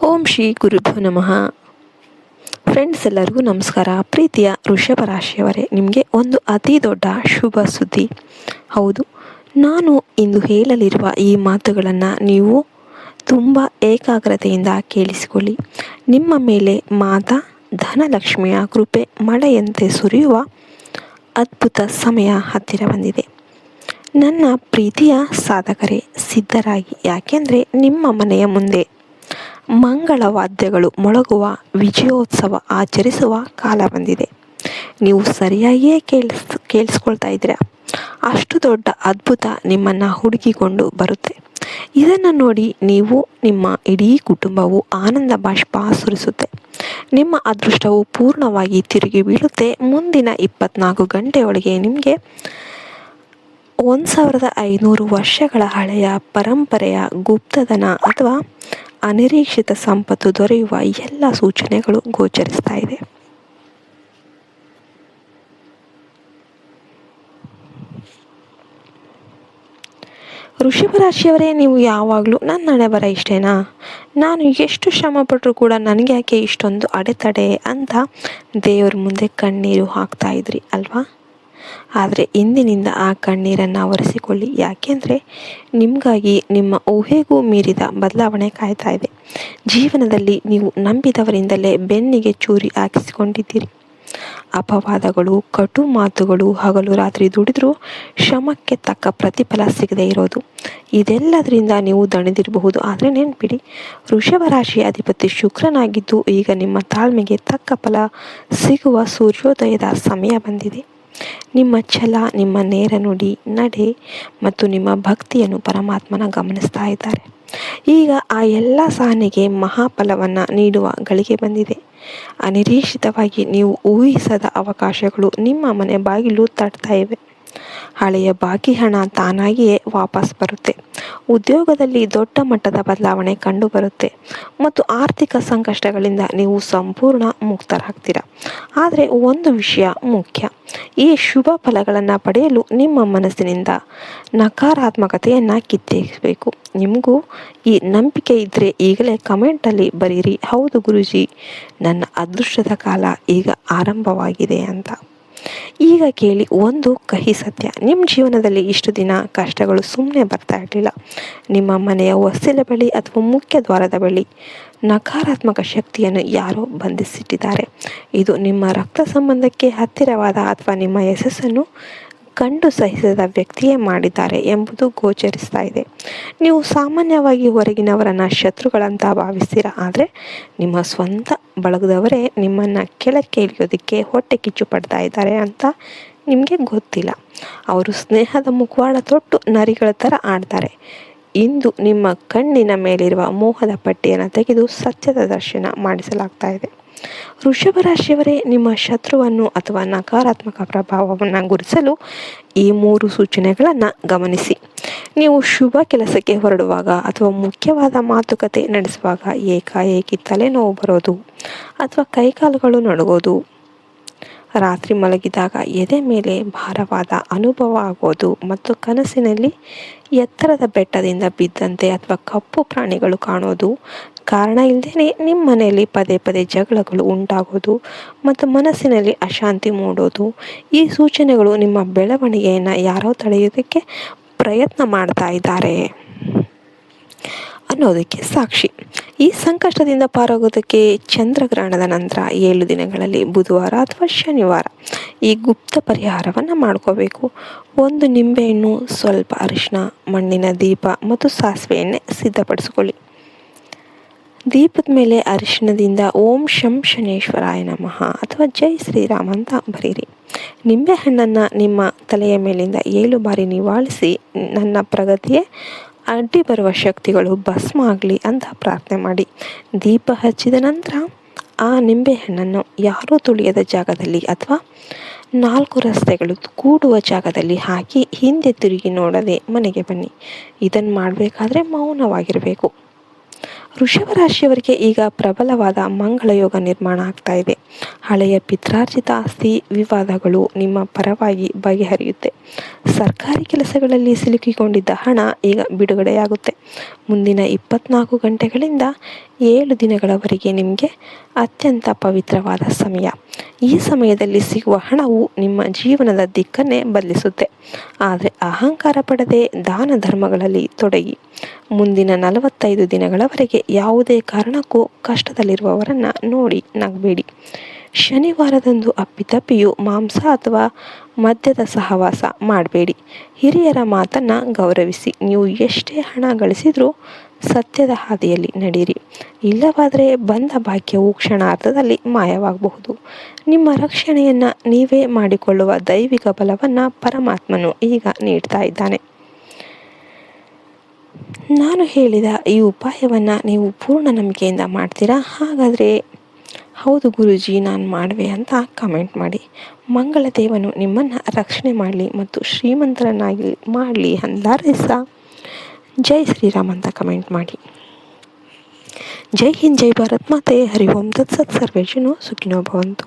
ಓಂ ಶ್ರೀ ಗುರುಭ್ಯೋ ನಮಃ. ಫ್ರೆಂಡ್ಸ್, ಎಲ್ಲರಿಗೂ ನಮಸ್ಕಾರ. ಪ್ರೀತಿಯ ವೃಷಭ ರಾಶಿಯವರೇ, ನಿಮಗೆ ಒಂದು ಅತಿ ದೊಡ್ಡ ಶುಭ ಸುದ್ದಿ. ಹೌದು, ನಾನು ಇಂದು ಹೇಳಲಿರುವ ಈ ಮಾತುಗಳನ್ನು ನೀವು ತುಂಬ ಏಕಾಗ್ರತೆಯಿಂದ ಕೇಳಿಸಿಕೊಳ್ಳಿ. ನಿಮ್ಮ ಮೇಲೆ ಮಾತಾ ಧನಲಕ್ಷ್ಮಿಯ ಕೃಪೆ ಮಳೆಯಂತೆ ಸುರಿಯುವ ಅದ್ಭುತ ಸಮಯ ಹತ್ತಿರ ಬಂದಿದೆ. ನನ್ನ ಪ್ರೀತಿಯ ಸಾಧಕರೇ, ಸಿದ್ಧರಾಗಿ. ಯಾಕೆಂದರೆ ನಿಮ್ಮ ಮನೆಯ ಮುಂದೆ ಮಂಗಳವಾದ್ಯಗಳು ಮೊಳಗುವ ವಿಜಯೋತ್ಸವ ಆಚರಿಸುವ ಕಾಲ ಬಂದಿದೆ. ನೀವು ಸರಿಯಾಗಿಯೇ ಕೇಳಿಸ್ಕೊಳ್ತಾ ಇದ್ದೀರಾ. ಅಷ್ಟು ದೊಡ್ಡ ಅದ್ಭುತ ನಿಮ್ಮನ್ನು ಹುಡುಕಿಕೊಂಡು ಬರುತ್ತೆ. ಇದನ್ನು ನೋಡಿ ನೀವು, ನಿಮ್ಮ ಇಡೀ ಕುಟುಂಬವು ಆನಂದ ಬಾಷ್ಪ ಸುರಿಸುತ್ತೆ. ನಿಮ್ಮ ಅದೃಷ್ಟವು ಪೂರ್ಣವಾಗಿ ತಿರುಗಿ ಬೀಳುತ್ತೆ. ಮುಂದಿನ 24 ಗಂಟೆಯೊಳಗೆ ನಿಮಗೆ 1500 ವರ್ಷಗಳ ಹಳೆಯ ಪರಂಪರೆಯ ಗುಪ್ತಧನ ಅಥವಾ ಅನಿರೀಕ್ಷಿತ ಸಂಪತ್ತು ದೊರೆಯುವ ಎಲ್ಲ ಸೂಚನೆಗಳು ಗೋಚರಿಸ್ತಾ ಇದೆ. ವೃಷಭ ರಾಶಿಯವರೇ, ನೀವು ಯಾವಾಗಲೂ ನನ್ನ ಹಣೆ ಬರ ಇಷ್ಟೇನಾ, ನಾನು ಎಷ್ಟು ಶ್ರಮ ಪಟ್ಟರೂ ಕೂಡ ನನಗೆ ಯಾಕೆ ಇಷ್ಟೊಂದು ಅಡೆತಡೆ ಅಂತ ದೇವರ ಮುಂದೆ ಕಣ್ಣೀರು ಹಾಕ್ತಾ ಇದ್ರಿ ಅಲ್ವಾ? ಆದರೆ ಇಂದಿನಿಂದ ಆ ಕಣ್ಣೀರನ್ನು ಒರೆಸಿಕೊಳ್ಳಿ. ಯಾಕೆಂದರೆ ನಿಮಗಾಗಿ ನಿಮ್ಮ ಊಹೆಗೂ ಮೀರಿದ ಬದಲಾವಣೆ ಕಾಯ್ತಾ ಇದೆ. ಜೀವನದಲ್ಲಿ ನೀವು ನಂಬಿದವರಿಂದಲೇ ಬೆನ್ನಿಗೆ ಚೂರಿ ಹಾಕಿಸಿಕೊಂಡಿದ್ದೀರಿ. ಅಪವಾದಗಳು, ಕಟು ಮಾತುಗಳು, ಹಗಲು ರಾತ್ರಿ ದುಡಿದ್ರೂ ಶ್ರಮಕ್ಕೆ ತಕ್ಕ ಪ್ರತಿಫಲ ಸಿಗದೇ ಇರೋದು, ಇದೆಲ್ಲದರಿಂದ ನೀವು ದಣಿದಿರಬಹುದು. ಆದರೆ ನೆನಪಿಡಿ, ವೃಷಭ ರಾಶಿಯ ಅಧಿಪತಿ ಶುಕ್ರನಾಗಿದ್ದು ಈಗ ನಿಮ್ಮ ತಾಳ್ಮೆಗೆ ತಕ್ಕ ಫಲ ಸಿಗುವ ಸೂರ್ಯೋದಯದ ಸಮಯ ಬಂದಿದೆ. ನಿಮ್ಮ ಛಲ, ನಿಮ್ಮ ನೇರ ನುಡಿ, ನಡೆ ಮತ್ತು ನಿಮ್ಮ ಭಕ್ತಿಯನ್ನು ಪರಮಾತ್ಮನ ಗಮನಿಸ್ತಾ ಇದ್ದಾರೆ. ಈಗ ಆ ಎಲ್ಲ ಸಹನೆಗೆ ಮಹಾಫಲವನ್ನು ನೀಡುವ ಗಳಿಗೆ ಬಂದಿದೆ. ಅನಿರೀಕ್ಷಿತವಾಗಿ ನೀವು ಊಹಿಸದ ಅವಕಾಶಗಳು ನಿಮ್ಮ ಮನೆ ಬಾಗಿಲು ತಟ್ತಾ ಇವೆ. ಹಳೆಯ ಬಾಕಿ ಹಣ ತಾನಾಗಿಯೇ ವಾಪಸ್ ಬರುತ್ತೆ. ಉದ್ಯೋಗದಲ್ಲಿ ದೊಡ್ಡ ಮಟ್ಟದ ಬದಲಾವಣೆ ಕಂಡುಬರುತ್ತೆ ಮತ್ತು ಆರ್ಥಿಕ ಸಂಕಷ್ಟಗಳಿಂದ ನೀವು ಸಂಪೂರ್ಣ ಮುಕ್ತರಾಗ್ತೀರ. ಆದರೆ ಒಂದು ವಿಷಯ ಮುಖ್ಯ, ಈ ಶುಭ ಫಲಗಳನ್ನು ಪಡೆಯಲು ನಿಮ್ಮ ಮನಸ್ಸಿನಿಂದ ನಕಾರಾತ್ಮಕತೆಯನ್ನು ಕಿತ್ತೆಸಬೇಕು. ನಿಮಗೂ ಈ ನಂಬಿಕೆ ಇದ್ದರೆ ಈಗಲೇ ಕಮೆಂಟಲ್ಲಿ ಬರೀರಿ, ಹೌದು ಗುರೂಜಿ, ನನ್ನ ಅದೃಷ್ಟದ ಕಾಲ ಈಗ ಆರಂಭವಾಗಿದೆ ಅಂತ. ಈಗ ಕೇಳಿ ಒಂದು ಕಹಿ ಸತ್ಯ. ನಿಮ್ಮ ಜೀವನದಲ್ಲಿ ಇಷ್ಟು ದಿನ ಕಷ್ಟಗಳು ಸುಮ್ಮನೆ ಬರ್ತಾ ಇರಲಿಲ್ಲ. ನಿಮ್ಮ ಮನೆಯ ಹೊಸ್ತಿಲ ಬಳಿ ಅಥವಾ ಮುಖ್ಯ ದ್ವಾರದ ಬಳಿ ನಕಾರಾತ್ಮಕ ಶಕ್ತಿಯನ್ನು ಯಾರೋ ಬಂಧಿಸಿಟ್ಟಿದ್ದಾರೆ. ಇದು ನಿಮ್ಮ ರಕ್ತ ಸಂಬಂಧಕ್ಕೆ ಹತ್ತಿರವಾದ ಅಥವಾ ನಿಮ್ಮ ಯಶಸ್ಸನ್ನು ಕಂಡು ಸಹಿಸದ ವ್ಯಕ್ತಿಯೇ ಮಾಡಿದ್ದಾರೆ ಎಂಬುದು ಗೋಚರಿಸ್ತಾ ಇದೆ. ನೀವು ಸಾಮಾನ್ಯವಾಗಿ ಹೊರಗಿನವರನ್ನು ಶತ್ರುಗಳಂತ ಭಾವಿಸ್ತೀರ, ಆದರೆ ನಿಮ್ಮ ಸ್ವಂತ ಬಳಗದವರೇ ನಿಮ್ಮನ್ನು ಕೆಳಕ್ಕೆ ಇಳಿಯೋದಕ್ಕೆ ಹೊಟ್ಟೆ ಕಿಚ್ಚು ಪಡ್ತಾ ಇದ್ದಾರೆ ಅಂತ ನಿಮಗೆ ಗೊತ್ತಿಲ್ಲ. ಅವರು ಸ್ನೇಹದ ಮುಖವಾಡ ತೊಟ್ಟು ನರಿಗಳ ಥರ ಆಡ್ತಾರೆ. ಇಂದು ನಿಮ್ಮ ಕಣ್ಣಿನ ಮೇಲಿರುವ ಮೋಹದ ಪಟ್ಟಿಯನ್ನು ತೆಗೆದು ಸತ್ಯದ ದರ್ಶನ ಮಾಡಿಸಲಾಗ್ತಾ ಇದೆ. ವೃಷಭ ರಾಶಿಯವರೇ, ನಿಮ್ಮ ಶತ್ರುವನ್ನು ಅಥವಾ ನಕಾರಾತ್ಮಕ ಪ್ರಭಾವವನ್ನು ಗುರುತಿಸಲು ಈ 3 ಸೂಚನೆಗಳನ್ನು ಗಮನಿಸಿ. ನೀವು ಶುಭ ಕೆಲಸಕ್ಕೆ ಹೊರಡುವಾಗ ಅಥವಾ ಮುಖ್ಯವಾದ ಮಾತುಕತೆ ನಡೆಸುವಾಗ ಏಕಾಏಕಿ ತಲೆನೋವು ಬರೋದು ಅಥವಾ ಕೈಕಾಲುಗಳು ನಡುಗೋದು, ರಾತ್ರಿ ಮಲಗಿದಾಗ ಎದೆ ಮೇಲೆ ಭಾರವಾದ ಅನುಭವ ಆಗೋದು ಮತ್ತು ಕನಸಿನಲ್ಲಿ ಎತ್ತರದ ಬೆಟ್ಟದಿಂದ ಬಿದ್ದಂತೆ ಅಥವಾ ಕಪ್ಪು ಪ್ರಾಣಿಗಳು ಕಾಣೋದು, ಕಾರಣ ಇಲ್ಲದೇ ನಿಮ್ಮ ಮನೆಯಲ್ಲಿ ಪದೇ ಪದೇ ಜಗಳಗಳು ಉಂಟಾಗೋದು ಮತ್ತು ಮನಸ್ಸಿನಲ್ಲಿ ಅಶಾಂತಿ ಮೂಡೋದು, ಈ ಸೂಚನೆಗಳು ನಿಮ್ಮ ಬೆಳವಣಿಗೆಯನ್ನು ಯಾರೋ ತಡೆಯೋದಕ್ಕೆ ಪ್ರಯತ್ನ ಮಾಡ್ತಾ ಇದ್ದಾರೆ ಅನ್ನೋದಕ್ಕೆ ಸಾಕ್ಷಿ. ಈ ಸಂಕಷ್ಟದಿಂದ ಪಾರಾಗೋದಕ್ಕೆ ಚಂದ್ರಗ್ರಹಣದ ನಂತರ 7 ದಿನಗಳಲ್ಲಿ ಬುಧವಾರ ಅಥವಾ ಶನಿವಾರ ಈ ಗುಪ್ತ ಪರಿಹಾರವನ್ನು ಮಾಡ್ಕೋಬೇಕು. 1 ನಿಂಬೆಹಣ್ಣು, ಸ್ವಲ್ಪ ಅರಿಶಿನ, ಮಣ್ಣಿನ ದೀಪ ಮತ್ತು ಸಾಸಿವೆ ಎಣ್ಣೆ ಸಿದ್ಧಪಡಿಸ್ಕೊಳ್ಳಿ. ದೀಪದ ಮೇಲೆ ಅರಿಶಿಣದಿಂದ ಓಂ ಶಂ ಶನೇಶ್ವರಾಯ ನಮಃ ಅಥವಾ ಜೈ ಶ್ರೀರಾಮ್ ಅಂತ ಬರೀರಿ. ನಿಂಬೆಹಣ್ಣನ್ನು ನಿಮ್ಮ ತಲೆಯ ಮೇಲಿಂದ 7 ಬಾರಿ ನಿವಾಳಿಸಿ, ನನ್ನ ಪ್ರಗತಿಯೇ ಅಡ್ಡಿ ಬರುವ ಶಕ್ತಿಗಳು ಭಸ್ಮ ಆಗಲಿ ಅಂತ ಪ್ರಾರ್ಥನೆ ಮಾಡಿ. ದೀಪ ಹಚ್ಚಿದ ನಂತರ ಆ ನಿಂಬೆಹಣ್ಣನ್ನು ಯಾರೂ ತುಳಿಯದ ಜಾಗದಲ್ಲಿ ಅಥವಾ 4 ರಸ್ತೆಗಳು ಕೂಡುವ ಜಾಗದಲ್ಲಿ ಹಾಕಿ ಹಿಂದೆ ತಿರುಗಿ ನೋಡದೆ ಮನೆಗೆ ಬನ್ನಿ. ಇದನ್ನು ಮಾಡಬೇಕಾದ್ರೆ ಮೌನವಾಗಿರಬೇಕು. ವೃಷಭ ರಾಶಿಯವರಿಗೆ ಈಗ ಪ್ರಬಲವಾದ ಮಂಗಳ ಯೋಗ ನಿರ್ಮಾಣ ಆಗ್ತಾ ಇದೆ. ಹಳೆಯ ಪಿತ್ರಾರ್ಜಿತ ಆಸ್ತಿ ವಿವಾದಗಳು ನಿಮ್ಮ ಪರವಾಗಿ ಬಗೆಹರಿಯುತ್ತೆ. ಸರ್ಕಾರಿ ಕೆಲಸಗಳಲ್ಲಿ ಸಿಲುಕಿಕೊಂಡಿದ್ದ ಹಣ ಈಗ ಬಿಡುಗಡೆಯಾಗುತ್ತೆ. ಮುಂದಿನ 24 ಗಂಟೆಗಳಿಂದ 7 ದಿನಗಳವರೆಗೆ ನಿಮಗೆ ಅತ್ಯಂತ ಪವಿತ್ರವಾದ ಸಮಯ. ಈ ಸಮಯದಲ್ಲಿ ಸಿಗುವ ಹಣವು ನಿಮ್ಮ ಜೀವನದ ದಿಕ್ಕನ್ನೇ ಬದಲಿಸುತ್ತೆ. ಆದರೆ ಅಹಂಕಾರ ಪಡದೆ ದಾನ ಧರ್ಮಗಳಲ್ಲಿ ತೊಡಗಿ. ಮುಂದಿನ 45 ದಿನಗಳವರೆಗೆ ಯಾವುದೇ ಕಾರಣಕ್ಕೂ ಕಷ್ಟದಲ್ಲಿರುವವರನ್ನು ನೋಡಿ ನಗಬೇಡಿ. ಶನಿವಾರದಂದು ಅಪ್ಪಿತಪ್ಪಿಯೂ ಮಾಂಸ ಅಥವಾ ಮದ್ಯದ ಸಹವಾಸ ಮಾಡಬೇಡಿ. ಹಿರಿಯರ ಮಾತನ್ನು ಗೌರವಿಸಿ. ನೀವು ಎಷ್ಟೇ ಹಣ ಗಳಿಸಿದರೂ ಸತ್ಯದ ಹಾದಿಯಲ್ಲಿ ನಡೆಯಿರಿ. ಇಲ್ಲವಾದರೆ ಬಂದ ಭಾಗ್ಯವು ಕ್ಷಣಾರ್ಧದಲ್ಲಿ ಮಾಯವಾಗಬಹುದು. ನಿಮ್ಮ ರಕ್ಷಣೆಯನ್ನು ನೀವೇ ಮಾಡಿಕೊಳ್ಳುವ ದೈವಿಕ ಬಲವನ್ನು ಪರಮಾತ್ಮನು ಈಗ ನೀಡ್ತಾ ಇದ್ದಾನೆ. ನಾನು ಹೇಳಿದ ಈ ಉಪಾಯವನ್ನು ನೀವು ಪೂರ್ಣ ನಂಬಿಕೆಯಿಂದ ಮಾಡ್ತೀರಾ? ಹಾಗಾದರೆ ಹೌದು ಗುರೂಜಿ, ನಾನು ಮಾಡುವೆ ಅಂತ ಕಮೆಂಟ್ ಮಾಡಿ. ಮಂಗಳ ದೇವನು ನಿಮ್ಮನ್ನು ರಕ್ಷಣೆ ಮಾಡಲಿ ಮತ್ತು ಶ್ರೀಮಂತರನ್ನಾಗಿ ಮಾಡಲಿ ಹಾರೈಸ್ತಾ ಜೈ ಶ್ರೀರಾಮ್ ಅಂತ ಕಮೆಂಟ್ ಮಾಡಿ. ಜೈ ಹಿಂದ್, ಜೈ ಭಾರತ್ ಮಾತೆ. ಹರಿ ಓಂ ತತ್ಸತ್. ಸರ್ವೇ ಜನ ಸುಖಿನೋ ಭವಂತು.